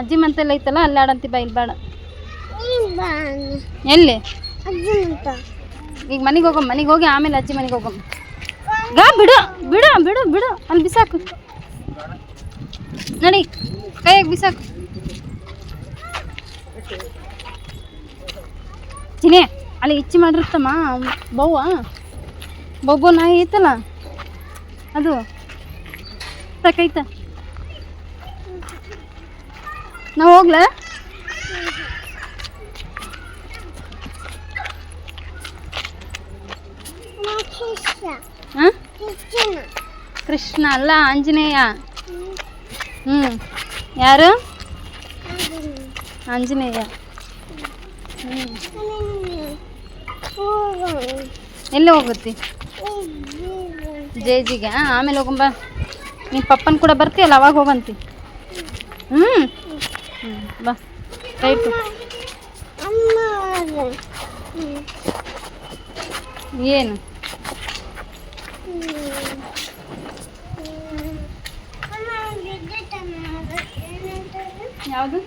ಅಜ್ಜಿ ಮಂತೆಲ್ಲ ಐತಲ್ಲ, ಅಲ್ಲಿ ಆಡಂತಿ ಬಾ. ಇಲ್ಲಿ ಬೇಡ. ಎಲ್ಲಿ ಈಗ ಮನೆಗೆ ಹೋಗಮ್ಮ. ಮನೆಗೆ ಹೋಗಿ ಆಮೇಲೆ ಅಜ್ಜಿ ಮನೆಗೆ ಹೋಗಮ್ಮ. ಬಿಡು ಬಿಡು ಬಿಡು ಬಿಡು. ಅಲ್ಲಿ ಬಿಸಾಕು. ನಡಿ, ಕೈಯಾಗ ಬಿಸಾಕು. ಚಿನಿ ಅಲ್ಲಿ ಇಚ್ಚಿ ಮಾಡಿರ್ತಮ್ಮ. ಬೌವ ನಾಯಿ ಐತಲ್ಲ ಅದು ತಕೈತ. ನಾವು ಹೋಗ್ಲ? ಕೃಷ್ಣ ಅಲ್ಲ, ಆಂಜನೇಯ. ಯಾರು? ಆಂಜನೇಯ. ಎಲ್ಲಿ ಹೋಗುತ್ತೆ? ಜೇಜಿಗೆ. ಆಮೇಲೆ ಹೋಗಂಬ. ನಿಮ್ಮ ಪಪ್ಪನ ಕೂಡ ಬರ್ತೀಯಲ್ಲ, ಅವಾಗ ಹೋಗಂತಿ. ಬಾ. ರೈಟು ಏನು? ಯಾವುದು?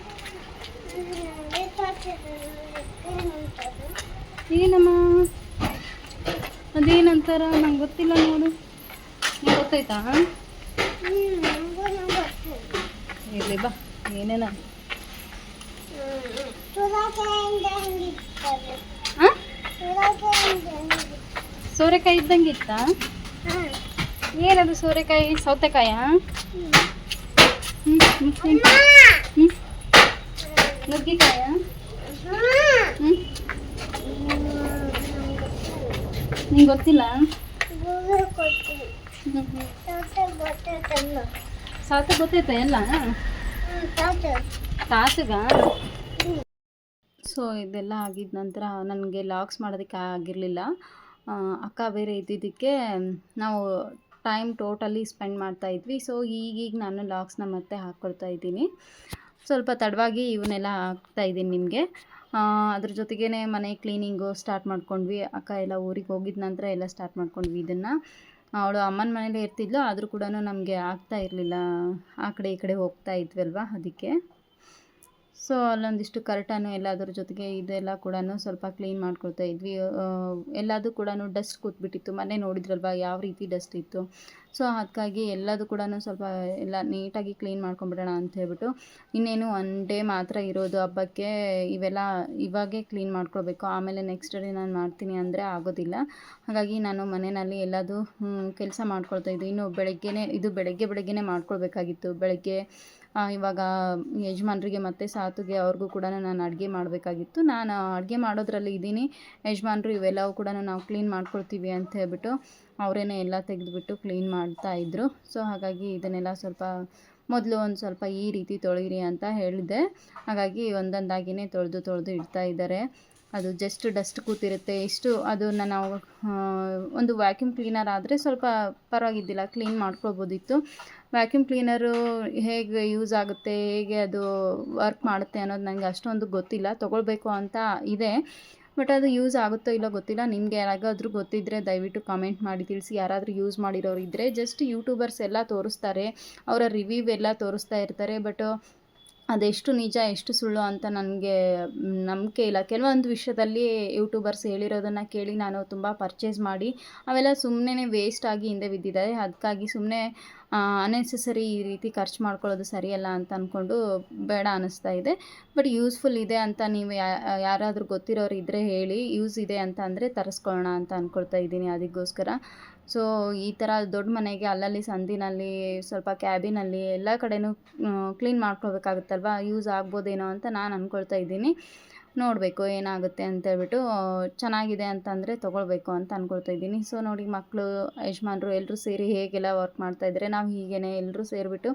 ಏನಮ್ಮ ಅದೇನಂತಾರ? ನಂಗೆ ಗೊತ್ತಿಲ್ಲ ನೋಡು. ನಿಂಗೆ ಗೊತ್ತಾಯ್ತಾ? ಇರಲಿ ಬಾ. ಏನೇನ ಸೋರೆಕಾಯಿ ಇದ್ದಂಗೆ ಇತ್ತಾ? ಏನದು ಸೋರೆಕಾಯಿ? ಸೌತೆಕಾಯ? ನುಗ್ಗಿಕಾಯ? ನಿಂಗೆ ಗೊತ್ತಿಲ್ಲ? ಸಾತು ಗೊತ್ತೈತ ಎಲ್ಲ? ತಾಸಗ? ಸೊ ಇದೆಲ್ಲ ಆಗಿದ ನಂತರ ನನಗೆ ಲಾಗ್ಸ್ ಮಾಡೋದಕ್ಕೆ ಆಗಿರಲಿಲ್ಲ. ಅಕ್ಕ ಬೇರೆ ಇದ್ದಿದ್ದಕ್ಕೆ ನಾವು ಟೈಮ್ ಟೋಟಲಿ ಸ್ಪೆಂಡ್ ಮಾಡ್ತಾಯಿದ್ವಿ. ಸೊ ಈಗೀಗ ನಾನು ಲಾಗ್ಸ್ನ ಮತ್ತೆ ಹಾಕ್ಕೊಳ್ತಾ ಇದ್ದೀನಿ. ಸ್ವಲ್ಪ ತಡವಾಗಿ ಇವನ್ನೆಲ್ಲ ಹಾಕ್ತಾಯಿದ್ದೀನಿ ನಿಮಗೆ. ಅದ್ರ ಜೊತೆಗೇ ಮನೆ ಕ್ಲೀನಿಂಗು ಸ್ಟಾರ್ಟ್ ಮಾಡ್ಕೊಂಡ್ವಿ. ಅಕ್ಕ ಎಲ್ಲ ಊರಿಗೆ ಹೋಗಿದ ನಂತರ ಎಲ್ಲ ಸ್ಟಾರ್ಟ್ ಮಾಡ್ಕೊಂಡ್ವಿ ಇದನ್ನು. ಅವಳು ಅಮ್ಮನ ಮನೇಲೇ ಇರ್ತಿದ್ಲು, ಆದರೂ ಕೂಡ ನಮಗೆ ಆಗ್ತಾ ಇರಲಿಲ್ಲ. ಆ ಕಡೆ ಈ ಕಡೆ ಹೋಗ್ತಾ ಇದ್ವಲ್ವ, ಅದಕ್ಕೆ. ಸೊ ಅಲ್ಲೊಂದಿಷ್ಟು ಕರ್ಟನ್ನು ಎಲ್ಲದ್ರ ಜೊತೆಗೆ ಇದೆಲ್ಲ ಕೂಡ ಸ್ವಲ್ಪ ಕ್ಲೀನ್ ಮಾಡ್ಕೊಳ್ತಾ ಇದ್ವಿ. ಎಲ್ಲದೂ ಕೂಡ ಡಸ್ಟ್ ಕೂತ್ಬಿಟ್ಟಿತ್ತು. ಮನೆ ನೋಡಿದ್ರಲ್ವ ಯಾವ ರೀತಿ ಡಸ್ಟ್ ಇತ್ತು. ಸೊ ಅದಕ್ಕಾಗಿ ಎಲ್ಲದೂ ಕೂಡ ಸ್ವಲ್ಪ ಎಲ್ಲ ನೀಟಾಗಿ ಕ್ಲೀನ್ ಮಾಡ್ಕೊಂಬಿಡೋಣ ಅಂತ ಹೇಳ್ಬಿಟ್ಟು, ಇನ್ನೇನು 1 ಡೇ ಮಾತ್ರ ಇರೋದು ಹಬ್ಬಕ್ಕೆ. ಇವೆಲ್ಲ ಇವಾಗೇ ಕ್ಲೀನ್ ಮಾಡ್ಕೊಳ್ಬೇಕು. ಆಮೇಲೆ ನೆಕ್ಸ್ಟ್ ಡೇ ನಾನು ಮಾಡ್ತೀನಿ ಅಂದರೆ ಆಗೋದಿಲ್ಲ. ಹಾಗಾಗಿ ನಾನು ಮನೆಯಲ್ಲಿ ಎಲ್ಲದೂ ಕೆಲಸ ಮಾಡ್ಕೊಳ್ತಾ ಇದ್ದೆ. ಇನ್ನು ಬೆಳಗ್ಗೆ ಮಾಡ್ಕೊಳ್ಬೇಕಾಗಿತ್ತು. ಬೆಳಗ್ಗೆ ಇವಾಗ ಯಜಮಾನ್ರಿಗೆ ಮತ್ತು ಸಾತುಗೆ ಅವ್ರಿಗೂ ಕೂಡ ನಾನು ಅಡುಗೆ ಮಾಡಬೇಕಾಗಿತ್ತು. ನಾನು ಅಡುಗೆ ಮಾಡೋದ್ರಲ್ಲಿ ಇದ್ದೀನಿ. ಯಜಮಾನ್ರು ಇವೆಲ್ಲವೂ ಕೂಡ ನಾವು ಕ್ಲೀನ್ ಮಾಡ್ಕೊಳ್ತೀವಿ ಅಂತ ಹೇಳ್ಬಿಟ್ಟು ಅವರೇನೆ ಎಲ್ಲ ತೆಗೆದುಬಿಟ್ಟು ಕ್ಲೀನ್ ಮಾಡ್ತಾಯಿದ್ರು. ಸೊ ಹಾಗಾಗಿ ಇದನ್ನೆಲ್ಲ ಸ್ವಲ್ಪ ಮೊದಲು ಒಂದು ಸ್ವಲ್ಪ ಈ ರೀತಿ ತೊಳೀರಿ ಅಂತ ಹೇಳಿದ್ದೆ. ಹಾಗಾಗಿ ಒಂದೊಂದಾಗಿಯೇ ತೊಳೆದು ಇಡ್ತಾ ಇದ್ದಾರೆ. ಅದು ಜಸ್ಟ್ ಡಸ್ಟ್ ಕೂತಿರುತ್ತೆ. ಅದನ್ನು ನಾವು ಒಂದು ವ್ಯಾಕ್ಯೂಮ್ ಕ್ಲೀನರ್ ಆದರೆ ಸ್ವಲ್ಪ ಪರವಾಗಿದ್ದಿಲ್ಲ, ಕ್ಲೀನ್ ಮಾಡ್ಕೊಳ್ಬೋದಿತ್ತು. ವ್ಯಾಕ್ಯೂಮ್ ಕ್ಲೀನರು ಹೇಗೆ ಯೂಸ್ ಆಗುತ್ತೆ, ಹೇಗೆ ಅದು ವರ್ಕ್ ಮಾಡುತ್ತೆ ಅನ್ನೋದು ನನಗೆ ಅಷ್ಟೊಂದು ಗೊತ್ತಿಲ್ಲ. ತೊಗೊಳ್ಬೇಕು ಅಂತ ಇದೆ, ಬಟ್ ಅದು ಯೂಸ್ ಆಗುತ್ತೋ ಇಲ್ಲೋ ಗೊತ್ತಿಲ್ಲ. ನಿಮಗೆ ಯಾರಿಗಾದ್ರೂ ಗೊತ್ತಿದ್ದರೆ ದಯವಿಟ್ಟು ಕಾಮೆಂಟ್ ಮಾಡಿ ತಿಳಿಸಿ. ಯಾರಾದರೂ ಯೂಸ್ ಮಾಡಿರೋರು ಇದ್ದರೆ. ಜಸ್ಟ್ ಯೂಟ್ಯೂಬರ್ಸ್ ಎಲ್ಲ ತೋರಿಸ್ತಾರೆ, ಅವರ ರಿವ್ಯೂ ಎಲ್ಲ ತೋರಿಸ್ತಾ ಇರ್ತಾರೆ. ಬಟ್ ಅದೆಷ್ಟು ನಿಜ ಎಷ್ಟು ಸುಳ್ಳು ಅಂತ ನನಗೆ ನಂಬಿಕೆ ಇಲ್ಲ. ಕೆಲವೊಂದು ವಿಷಯದಲ್ಲಿ ಯೂಟ್ಯೂಬರ್ಸ್ ಹೇಳಿರೋದನ್ನು ಕೇಳಿ ನಾನು ತುಂಬ ಪರ್ಚೇಸ್ ಮಾಡಿ ಅವೆಲ್ಲ ಸುಮ್ಮನೆ ವೇಸ್ಟ್ ಆಗಿ ಹಿಂದೆ ಬಿದ್ದಿದ್ದಾವೆ. ಅದಕ್ಕಾಗಿ ಸುಮ್ಮನೆ ಅನ್ನೆಸೆಸರಿ ಈ ರೀತಿ ಖರ್ಚು ಮಾಡ್ಕೊಳ್ಳೋದು ಸರಿಯಲ್ಲ ಅಂತ ಅಂದ್ಕೊಂಡು ಬೇಡ ಅನ್ನಿಸ್ತಾ ಇದೆ. ಬಟ್ ಯೂಸ್ಫುಲ್ ಇದೆ ಅಂತ ನೀವು ಯಾರಾದರೂ ಗೊತ್ತಿರೋರು ಇದ್ದರೆ ಹೇಳಿ, ಯೂಸ್ ಇದೆ ಅಂತ ಅಂದರೆ ತರಿಸ್ಕೊಳ್ಳೋಣ ಅಂತ ಅಂದ್ಕೊಳ್ತಾ ಇದ್ದೀನಿ. ಅದಕ್ಕೋಸ್ಕರ ಸೊ ಈ ಥರ ದೊಡ್ಡ ಮನೆಗೆ ಅಲ್ಲಲ್ಲಿ ಸಂದಿನಲ್ಲಿ ಸ್ವಲ್ಪ ಕ್ಯಾಬಿನಲ್ಲಿ ಎಲ್ಲ ಕಡೆನೂ ಕ್ಲೀನ್ ಮಾಡ್ಕೊಳ್ಬೇಕಾಗುತ್ತಲ್ವ, ಯೂಸ್ ಆಗ್ಬೋದೇನೋ ಅಂತ ನಾನು ಅಂದ್ಕೊಳ್ತಾ ಇದ್ದೀನಿ. ನೋಡಬೇಕು ಏನಾಗುತ್ತೆ ಅಂತೇಳ್ಬಿಟ್ಟು. ಚೆನ್ನಾಗಿದೆ ಅಂತಂದರೆ ತೊಗೊಳ್ಬೇಕು ಅಂತ ಅಂದ್ಕೊಳ್ತಾ ಇದ್ದೀನಿ. ಸೊ ನೋಡಿ, ಮಕ್ಕಳು ಯಜಮಾನ್ರು ಎಲ್ಲರೂ ಸೇರಿ ಹೇಗೆಲ್ಲ ವರ್ಕ್ ಮಾಡ್ತಾಯಿದ್ದಾರೆ, ನಾವು ಹೀಗೇ ಎಲ್ಲರೂ ಸೇರಿಬಿಟ್ಟು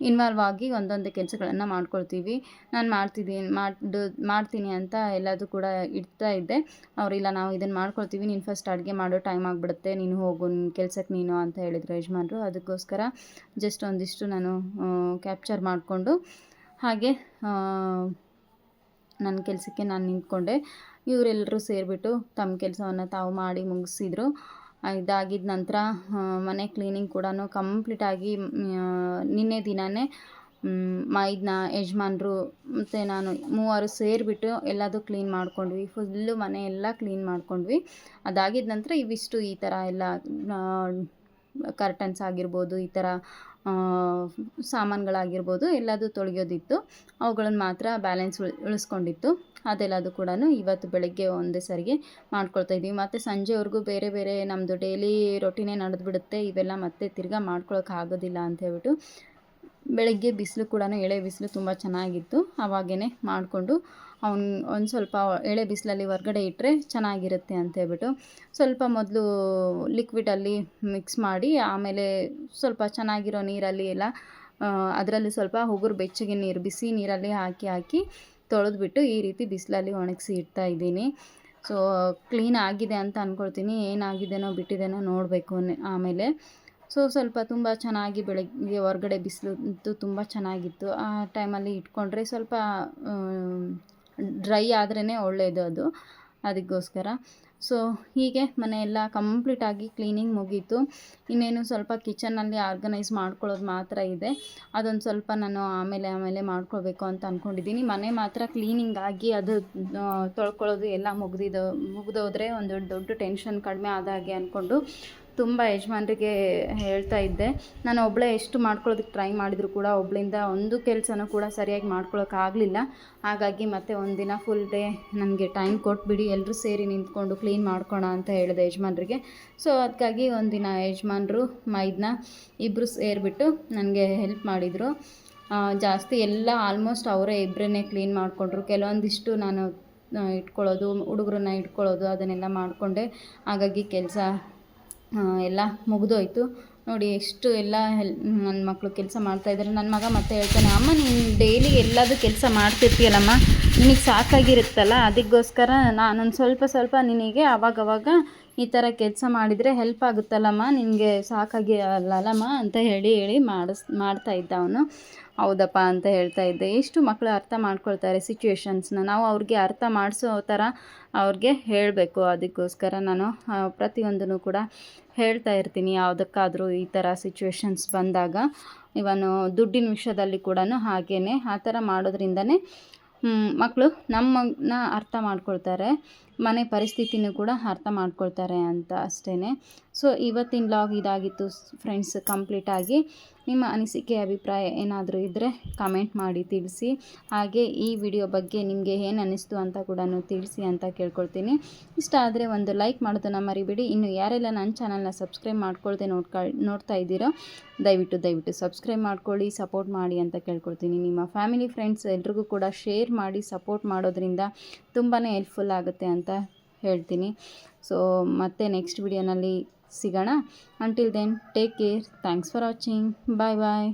ಇನ್ವಾಲ್ವ್ ಆಗಿ ಒಂದೊಂದೇ ಕೆಲಸಗಳನ್ನು ಮಾಡ್ಕೊಳ್ತೀವಿ. ನಾನು ಮಾಡ್ತೀನಿ ಅಂತ ಎಲ್ಲದೂ ಕೂಡ ಇಡ್ತಾ ಇದ್ದೆ. ಅವರಿಲ್ಲ, ನಾವು ಇದನ್ನು ಮಾಡ್ಕೊಳ್ತೀವಿ, ನೀನು ಫಸ್ಟ್ ಅಡುಗೆ ಮಾಡೋ ಟೈಮ್ ಆಗಿಬಿಡುತ್ತೆ, ನೀನು ಹೋಗು ನಿನ್ನ ಕೆಲ್ಸಕ್ಕೆ ನೀನು ಅಂತ ಹೇಳಿದ್ರು ಯಜಮಾನ್ರು. ಅದಕ್ಕೋಸ್ಕರ ಜಸ್ಟ್ ಒಂದಿಷ್ಟು ನಾನು ಕ್ಯಾಪ್ಚರ್ ಮಾಡಿಕೊಂಡು ಹಾಗೆ ನನ್ನ ಕೆಲಸಕ್ಕೆ ನಾನು ನಿಂತ್ಕೊಂಡೆ. ಇವರೆಲ್ಲರೂ ಸೇರಿಬಿಟ್ಟು ತಮ್ಮ ಕೆಲಸವನ್ನು ತಾವು ಮಾಡಿ ಮುಗಿಸಿದ್ರು. ಇದಾಗಿದ್ದ ನಂತರ ಮನೆ ಕ್ಲೀನಿಂಗ್ ಕೂಡ ಕಂಪ್ಲೀಟಾಗಿ ನಿನ್ನೆ ದಿನವೇ ಇದನ್ನ ಯಜಮಾನ್ರು ಮತ್ತು ನಾನು ಮೂವರು ಸೇರಿಬಿಟ್ಟು ಎಲ್ಲದೂ ಕ್ಲೀನ್ ಮಾಡ್ಕೊಂಡ್ವಿ. ಫುಲ್ಲು ಮನೆ ಎಲ್ಲ ಕ್ಲೀನ್ ಮಾಡ್ಕೊಂಡ್ವಿ. ಅದಾಗಿದ್ದ ನಂತರ ಇವಿಷ್ಟು ಈ ಥರ ಎಲ್ಲ ಕರ್ಟನ್ಸ್ ಆಗಿರ್ಬೋದು, ಈ ಥರ ಸಾಮಾನುಗಳಾಗಿರ್ಬೋದು ಎಲ್ಲದೂ ತೊಳೆಯೋದಿತ್ತು. ಅವುಗಳನ್ನು ಮಾತ್ರ ಬ್ಯಾಲೆನ್ಸ್ ಉಳಿಸ್ಕೊಂಡಿತ್ತು. ಅದೆಲ್ಲದು ಕೂಡ ಇವತ್ತು ಬೆಳಗ್ಗೆ ಒಂದೇ ಸರಿಗೆ ಮಾಡ್ಕೊಳ್ತಾ ಇದ್ದೀವಿ. ಮತ್ತು ಸಂಜೆವರೆಗೂ ಬೇರೆ ಬೇರೆ ನಮ್ಮದು ಡೈಲಿ ರೊಟೀನೇ ನಡೆದ್ಬಿಡುತ್ತೆ. ಇವೆಲ್ಲ ಮತ್ತೆ ತಿರ್ಗಾ ಮಾಡ್ಕೊಳಕ್ಕೆ ಆಗೋದಿಲ್ಲ ಅಂತ ಹೇಳ್ಬಿಟ್ಟು ಬೆಳಗ್ಗೆ ಬಿಸಿಲು ಕೂಡ ಎಳೆ ಬಿಸಿಲು ತುಂಬ ಚೆನ್ನಾಗಿತ್ತು. ಆವಾಗೇ ಮಾಡಿಕೊಂಡು ಒಂದು ಸ್ವಲ್ಪ ಎಳೆ ಬಿಸಿಲಲ್ಲಿ ಹೊರ್ಗಡೆ ಇಟ್ಟರೆ ಚೆನ್ನಾಗಿರುತ್ತೆ ಅಂತೇಳ್ಬಿಟ್ಟು ಸ್ವಲ್ಪ ಮೊದಲು ಲಿಕ್ವಿಡಲ್ಲಿ ಮಿಕ್ಸ್ ಮಾಡಿ ಆಮೇಲೆ ಸ್ವಲ್ಪ ಚೆನ್ನಾಗಿರೋ ನೀರಲ್ಲಿ ಎಲ್ಲ ಅದರಲ್ಲಿ ಸ್ವಲ್ಪ ಉಗುರು ಬೆಚ್ಚಗೆ ನೀರು ಬಿಸಿ ನೀರಲ್ಲಿ ಹಾಕಿ ತೊಳೆದ್ಬಿಟ್ಟು ಈ ರೀತಿ ಬಿಸಿಲಲ್ಲಿ ಒಣಗಿಸಿ ಇಡ್ತಾ ಇದ್ದೀನಿ. ಸೊ ಕ್ಲೀನ್ ಆಗಿದೆ ಅಂತ ಅಂದ್ಕೊಳ್ತೀನಿ. ಏನಾಗಿದೆನೋ ಬಿಟ್ಟಿದ್ದೇನೋ ನೋಡಬೇಕು ಆಮೇಲೆ. ಸೊ ಸ್ವಲ್ಪ ತುಂಬ ಚೆನ್ನಾಗಿ ಬೆಳಗ್ಗೆ ಹೊರಗಡೆ ಬಿಸಿಲು ತುಂಬ ಚೆನ್ನಾಗಿತ್ತು. ಆ ಟೈಮಲ್ಲಿ ಇಟ್ಕೊಂಡ್ರೆ ಸ್ವಲ್ಪ ಡ್ರೈ ಆದ್ರೇ ಒಳ್ಳೆಯದು ಅದು. ಅದಕ್ಕೋಸ್ಕರ ಸೊ ಹೀಗೆ ಮನೆಯೆಲ್ಲ ಕಂಪ್ಲೀಟಾಗಿ ಕ್ಲೀನಿಂಗ್ ಮುಗೀತು. ಇನ್ನೇನು ಸ್ವಲ್ಪ ಕಿಚನ್ನಲ್ಲಿ ಆರ್ಗನೈಸ್ ಮಾಡ್ಕೊಳ್ಳೋದು ಮಾತ್ರ ಇದೆ. ಅದೊಂದು ಸ್ವಲ್ಪ ನಾನು ಆಮೇಲೆ ಮಾಡ್ಕೊಳ್ಬೇಕು ಅಂತ ಅಂದ್ಕೊಂಡಿದ್ದೀನಿ. ಮನೆ ಮಾತ್ರ ಕ್ಲೀನಿಂಗ್ ಆಗಿ ಅದು ತೊಳ್ಕೊಳ್ಳೋದು ಎಲ್ಲ ಮುಗಿದೋದ್ರೆ ಒಂದು ದೊಡ್ಡ ಟೆನ್ಷನ್ ಕಡಿಮೆ ಆದಾಗೆ ಅಂದ್ಕೊಂಡು ತುಂಬ ಯಜಮಾನ್ರಿಗೆ ಹೇಳ್ತಾ ಇದ್ದೆ. ನಾನು ಒಬ್ಬಳೇ ಎಷ್ಟು ಮಾಡ್ಕೊಳ್ಳೋದಕ್ಕೆ ಟ್ರೈ ಮಾಡಿದರೂ ಕೂಡ ಒಬ್ಬಳಿಂದ ಒಂದು ಕೆಲಸನೂ ಕೂಡ ಸರಿಯಾಗಿ ಮಾಡ್ಕೊಳ್ಳೋಕ್ಕಾಗಲಿಲ್ಲ. ಹಾಗಾಗಿ ಮತ್ತೆ ಒಂದಿನ ಫುಲ್ ಡೇ ನನಗೆ ಟೈಮ್ ಕೊಟ್ಬಿಡಿ, ಎಲ್ಲರೂ ಸೇರಿ ನಿಂತ್ಕೊಂಡು ಕ್ಲೀನ್ ಮಾಡ್ಕೋಣ ಅಂತ ಹೇಳಿದೆ ಯಜಮಾನ್ರಿಗೆ. ಸೊ ಅದಕ್ಕಾಗಿ ಒಂದಿನ ಯಜಮಾನ್ರು ಇದನ್ನ ಇಬ್ಬರು ಸೇರಿಬಿಟ್ಟು ನನಗೆ ಹೆಲ್ಪ್ ಮಾಡಿದರು. ಜಾಸ್ತಿ ಎಲ್ಲ ಆಲ್ಮೋಸ್ಟ್ ಅವರೇ ಇಬ್ಬರನ್ನೇ ಕ್ಲೀನ್ ಮಾಡಿಕೊಂಡ್ರು. ಕೆಲವೊಂದಿಷ್ಟು ನಾನು ಇಟ್ಕೊಳ್ಳೋದು, ಹುಡುಗರನ್ನ ಇಟ್ಕೊಳ್ಳೋದು ಅದನ್ನೆಲ್ಲ ಮಾಡಿಕೊಂಡೆ. ಹಾಗಾಗಿ ಕೆಲಸ ಎಲ್ಲ ಮುಗಿದೋಯ್ತು. ನೋಡಿ ಎಷ್ಟು ಎಲ್ಲ ನನ್ನ ಮಕ್ಕಳು ಕೆಲಸ ಮಾಡ್ತಾಯಿದ್ದಾರೆ. ನನ್ನ ಮಗ ಮತ್ತೆ ಹೇಳ್ತಾನೆ, ಅಮ್ಮ ನೀನು ಡೈಲಿ ಎಲ್ಲದೂ ಕೆಲಸ ಮಾಡ್ತಿರ್ತೀಯಲ್ಲಮ್ಮ, ನಿನಗೆ ಸಾಕಾಗಿರುತ್ತಲ್ಲ, ಅದಕ್ಕೋಸ್ಕರ ನಾನೊಂದು ಸ್ವಲ್ಪ ನಿನಗೆ ಆವಾಗವಾಗ ಈ ಥರ ಕೆಲಸ ಮಾಡಿದರೆ ಹೆಲ್ಪ್ ಆಗುತ್ತಲ್ಲಮ್ಮ, ನಿನಗೆ ಸಾಕಾಗಿ ಅಲ್ಲಮ್ಮ ಅಂತ ಹೇಳಿ ಮಾಡ್ತಾಯಿದ್ದ ಅವನು. ಹೌದಪ್ಪ ಅಂತ ಹೇಳ್ತಾ ಇದ್ದೆ. ಎಷ್ಟು ಮಕ್ಕಳು ಅರ್ಥ ಮಾಡ್ಕೊಳ್ತಾರೆ ಸಿಚುವೇಶನ್ಸ್ನ, ನಾವು ಅವ್ರಿಗೆ ಅರ್ಥ ಮಾಡಿಸೋ ಥರ ಅವ್ರಿಗೆ ಹೇಳಬೇಕು. ಅದಕ್ಕೋಸ್ಕರ ನಾನು ಪ್ರತಿಯೊಂದನ್ನು ಕೂಡ ಹೇಳ್ತಾ ಇರ್ತೀನಿ ಯಾವುದಕ್ಕಾದರೂ ಈ ಥರ ಸಿಚುವೇಶನ್ಸ್ ಬಂದಾಗ. ಇವನು ದುಡ್ಡಿನ ವಿಷಯದಲ್ಲಿ ಕೂಡ ಹಾಗೇ ಆ ಥರ ಮಾಡೋದ್ರಿಂದನೇ ಮಕ್ಕಳು ನಮ್ಮನ್ನ ಅರ್ಥ ಮಾಡ್ಕೊಳ್ತಾರೆ, ಮನೆ ಪರಿಸ್ಥಿತಿನೂ ಕೂಡ ಅರ್ಥ ಮಾಡ್ಕೊಳ್ತಾರೆ ಅಂತ ಅಷ್ಟೇ. ಸೊ ಇವತ್ತಿನ ವ್ಲಾಗ್ ಇದಾಗಿತ್ತು ಫ್ರೆಂಡ್ಸ್ ಕಂಪ್ಲೀಟಾಗಿ. ನಿಮ್ಮ ಅನಿಸಿಕೆ ಅಭಿಪ್ರಾಯ ಏನಾದರೂ ಇದ್ದರೆ ಕಮೆಂಟ್ ಮಾಡಿ ತಿಳಿಸಿ. ಹಾಗೆ ಈ ವಿಡಿಯೋ ಬಗ್ಗೆ ನಿಮಗೆ ಏನು ಅನ್ನಿಸ್ತು ಅಂತ ಕೂಡ ತಿಳಿಸಿ ಅಂತ ಕೇಳ್ಕೊಳ್ತೀನಿ. ಇಷ್ಟ ಆದರೆ ಒಂದು ಲೈಕ್ ಮಾಡೋದನ್ನು ಮರಿಬೇಡಿ. ಇನ್ನು ಯಾರೆಲ್ಲ ನನ್ನ ಚಾನಲ್ನ ಸಬ್ಸ್ಕ್ರೈಬ್ ಮಾಡ್ಕೊಳ್ದೆ ನೋಡ್ತಾ ಇದ್ದೀರೋ ದಯವಿಟ್ಟು ಸಬ್ಸ್ಕ್ರೈಬ್ ಮಾಡ್ಕೊಳ್ಳಿ, ಸಪೋರ್ಟ್ ಮಾಡಿ ಅಂತ ಕೇಳ್ಕೊಳ್ತೀನಿ. ನಿಮ್ಮ ಫ್ಯಾಮಿಲಿ ಫ್ರೆಂಡ್ಸ್ ಎಲ್ರಿಗೂ ಕೂಡ ಶೇರ್ ಮಾಡಿ ಸಪೋರ್ಟ್ ಮಾಡೋದ್ರಿಂದ ತುಂಬಾ ಹೆಲ್ಪ್ಫುಲ್ ಆಗುತ್ತೆ ಅಂತ ಹೇಳ್ತೀನಿ. ಸೊ ಮತ್ತೆ ನೆಕ್ಸ್ಟ್ ವಿಡಿಯೋನಲ್ಲಿ ಸಿಗೋಣ. Until then take care. Thanks for watching. Bye.